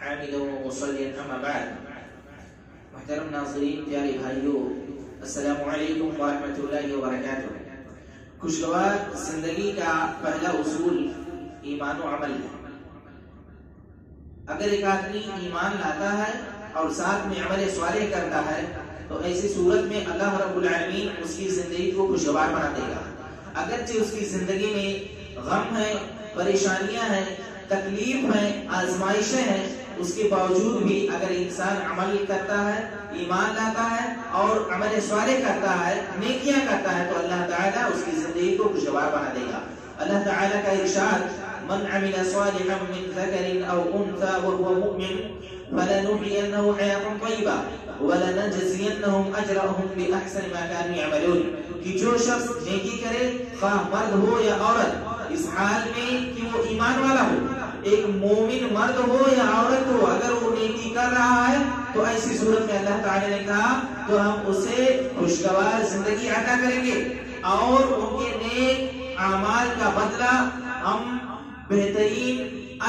حامدا ومصليا اما بعد. محترم ناظرین، پیارے بھائیوں، السلام علیکم ورحمۃ اللہ وبرکاتہ۔ خوشگوار زندگی کا پہلا اصول ایمان و عمل ہے۔ اگر ایک آدمی ایمان لاتا ہے اور ساتھ میں عمل صالح کرتا ہے تو ایسی صورت میں اللہ رب العالمین اس کی زندگی کو خوشگوار بنا دے گا۔ اگرچہ اس کی زندگی میں غم ہے، پریشانیاں ہیں، تکلیف ہیں، آزمائشیں ہیں، اس کے باوجود بھی اگر انسان عمل کرتا ہے، ایمان لاتا ہے اور عمل صالح کرتا ہے، نیکیاں کرتا ہے، تو اللہ تعالیٰ اس کی زندگی کو خوشگوار بنا دے گا۔ اللہ تعالیٰ کا ارشاد، من عمل صالحا من ذکر او انثى وهو مؤمن فلنحيينه حياة طیبہ ولنجزینهم اجرهم باحسن ما كانوا يعملون، کہ جو شخص نیکی کرے، خواہ مرد ہو یا عورت، اس حال میں کہ وہ ایمان والا ہو، ایک مومن مرد ہو یا عورت ہو، اگر وہ نیکی کر رہا ہے تو ایسی صورت میں اللہ تعالی نے کہا تو ہم اسے خوشگوار زندگی عطا کریں گے اور ان کے نیک اعمال کا بدلہ ہم بہترین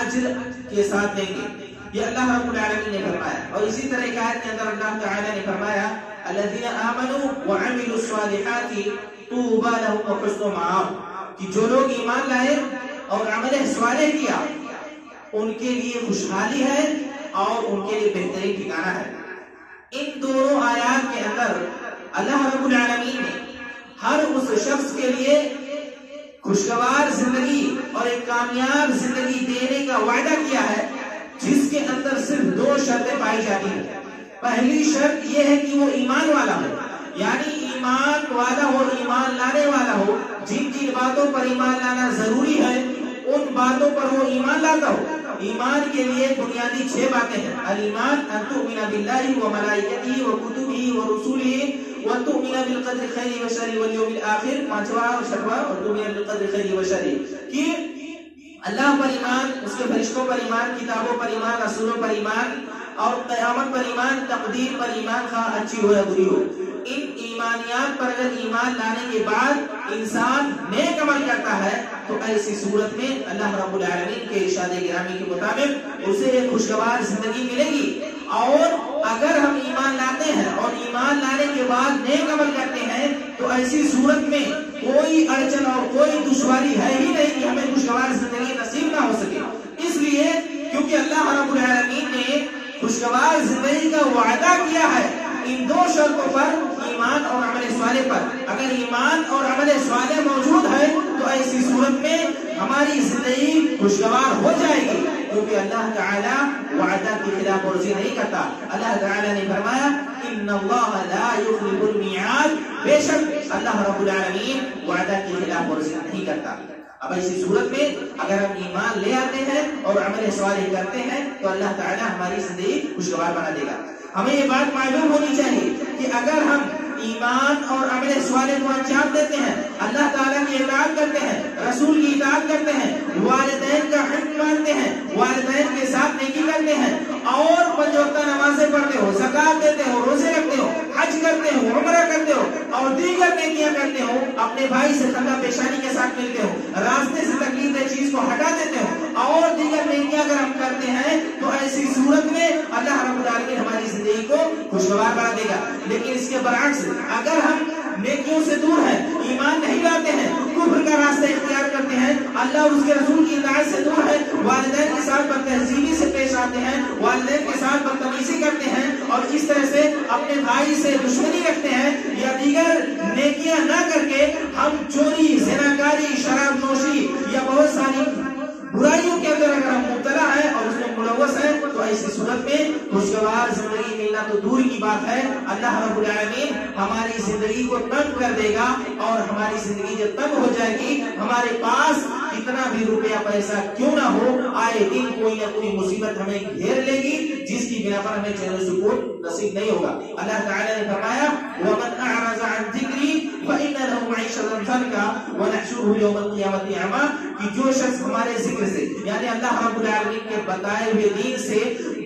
اجر کے ساتھ دیں گے۔ یہ اللہ رب العالمین نے فرمایا۔ اور اسی طرح ایک آیت کے اندر اللہ تعالی نے فرمایا، الذین آمنوا وعملوا الصالحات طوبى لهم وحسن مآب، کہ جو لوگ ایمان لائے اور عمل صالح کیا ان کے لیے خوشحالی ہے اور ان کے لیے بہترین ٹھکانہ ہے۔ ان دونوں آیات کے اندر اللہ رب العالمین نے ہر اس شخص کے لیے خوشگوار زندگی اور ایک کامیاب زندگی دینے کا وعدہ کیا ہے، جس کے اندر صرف دو شرطیں پائی جاتی ہیں۔ پہلی شرط یہ ہے کہ وہ ایمان والا ہو، یعنی ایمان والا ہو، ایمان لانے والا ہو، جن جن باتوں پر ایمان لانا ضروری ہے ان باتوں پر وہ ایمان لاتا ہو۔ ایمان کے لیے بنیادی 6 باتیں ہیں۔ الایمان ان تؤمن باللہ وملائکتہ وکتبہ ورسلہ وتؤمن بالقدر خیر و شر والیوم الآخر، 5واں اور 6واں، اور تؤمن بالقدر خیر و شر، کہ اللہ پر ایمان، اس کے فرشتوں پر ایمان، کتابوں پر ایمان، رسولوں پر ایمان اور قیامت پر ایمان، تقدیر پر ایمان، خواہ اچھی ہو یا بری ہو۔ ان ایمانیات پر اگر ایمان لانے کے بعد انسان نیک عمل کرتا ہے تو ایسی صورت میں اللہ رب العالمین کے ارشاد گرامی کے مطابق اسے ایک خوشگوار زندگی ملے گی۔ اور اگر ہم ایمان لاتے ہیں اور ایمان لانے کے بعد نیک عمل کرتے ہیں تو ایسی صورت میں کوئی اڑچن اور کوئی دشواری ہے ہی نہیں کہ ہمیں خوشگوار زندگی نصیب نہ ہو سکے، اس لیے کیونکہ اللہ رب العالمین نے خوشگوار زندگی کا وعدہ کیا ہے ان 2 شرطوں پر، ایمان اور عمل صالح پر۔ اگر ایمان اور عمل صالح موجود ہے تو ایسی صورت میں ہماری زندگی خوشگوار ہو جائے گی، کیونکہ اللہ تعالی وعدہ کی خلاف ورزی نہیں کرتا۔ اللہ تعالی نے فرمایا، ان اللہ لا یخلف المیعاد، بے شک اللہ رب العالمین وعدہ کی خلاف ورزی نہیں کرتا۔ اب ایسی صورت میں اگر ہم ایمان لے آتے ہیں اور عمل صالح کرتے ہیں تو اللہ تعالی ہماری زندگی خوشگوار بنا دے گا۔ ہمیں یہ بات معلوم ہونی چاہیے کہ اگر ہم ایمان اور عمل صالح کو انجام دیتے ہیں، اللہ تعالیٰ کی اطاعت کرتے ہیں، رسول کی اطاعت کرتے ہیں، والدین کا حق مانتے ہیں، والدین کے ساتھ نیکی کرتے ہیں اور 5 وقت نمازیں پڑھتے ہو، زکات دیتے ہو، روزے رکھتے ہو، حج کرتے ہو، عمرہ کرتے ہو اور دیگر نیکیاں کرتے ہو، اپنے بھائی سے خندہ پیشانی کے ساتھ ملتے ہو، راستے سے تکلیف دہ چیز کو ہٹا دیتے ہو اور دیگر نیکیاں اگر ہم کرتے ہیں تو ایسی صورت میں اللہ رب العالمین ہماری زندگی کو خوشگوار بنا دے گا۔ لیکن اس کے برعکس اگر ہم نیکیوں سے دور ہیں، ایمان نہیں لاتے ہیں، کفر کا راستہ اختیار کرتے ہیں، اللہ اور اس کے رسول کی اطاعت سے دور ہے، والدین کے ساتھ بدتہذیبی سے پیش آتے ہیں، والدین کے ساتھ بدتمیزی کرتے ہیں اور اس طرح سے اپنے بھائی سے دشمنی رکھتے ہیں، یا دیگر نیکیاں نہ کر کے ہم چوری، زناکاری، شراب نوشی یا بہت ساری برائیوں کے اندر اگر ہم مبتلا ہیں اور اس میں ملوث ہیں تو ایسی صورت میں خوشگوار زندگی ملنا تو دور کی بات ہے، اللہ رب العالمین ہماری زندگی کو تنگ کر دے گا اور ہماری زندگی جب تنگ ہو جائے گی، ہمارے پاس کتنا بھی روپیہ پیسہ کیوں نہ ہو، آئے دن کوئی نہ کوئی مصیبت ہمیں گھیر لے گی جس کی بنا پر ہمیں چین و سکون نصیب نہیں ہوگا۔ اللہ تعالی نے فرمایا، وَمَنْ أَعْرَضَ عَنْ ذِكْرِي فَإِنَّ لَهُ مَعِيشَةً ضَنكًا وَنَحْشُرُهُ يَوْمَ الْقِيَامَةِ أَعْمَىٰ، کہ جو شخص ہمارے ذکر سے یعنی اللہ رب العالمین کے بتائے ہوئے دین سے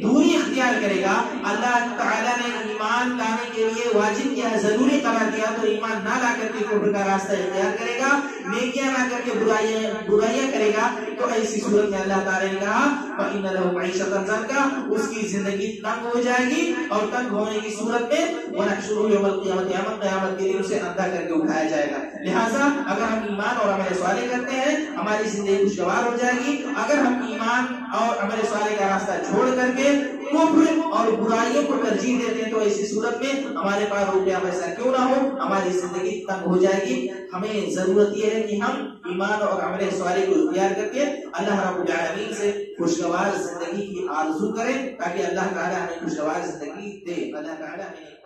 دوری اختیار اختیار کرے گا. اللہ تعالیٰ نے ایمان لانے کے لیے واجب کیا، ضروری قرار دیا، تو ایمان نہ لا کر کے کفر کا راستہ اختیار کرے گا، نیکیاں نہ کر کے برائیاں کرے گا، تو ایسی صورت میں اللہ تعالیٰ نے کہا فَإِنَّ لَهُ مَعِيشَةً ضَنكًا، اس کی زندگی تنگ ہو جائے گی، اور تنگ ہونے کی صورت میں وَنَحْشُرُهُ يَوْمَ الْقِيَامَةِ، قیامت کے دن اسے اندھا کر کے اٹھایا جائے گا. لہٰذا اگر ہم ایمان اور عمل صالح کرتے ہیں ہماری زندگی خوشگوار ہو جائے گی. اگر ہم ایمان اور عمل صالح کا راستہ چھوڑ کر کے کفر اور برائیوں کو ترجیح دیتے ہیں تو ایسی صورت میں ہمارے پاس روپیہ پیسہ کیوں نہ ہو ہماری زندگی تنگ ہو جائے گی. ہمیں ضرورت یہ ہے کہ ہم ایمان اور عمل صالح کو اختیار کر کے اللہ رب العالمین سے خوشگوار زندگی کی آرزو کریں، تاکہ اللہ تعالی ہمیں خوشگوار زندگی دے. اللہ تعالی ہمیں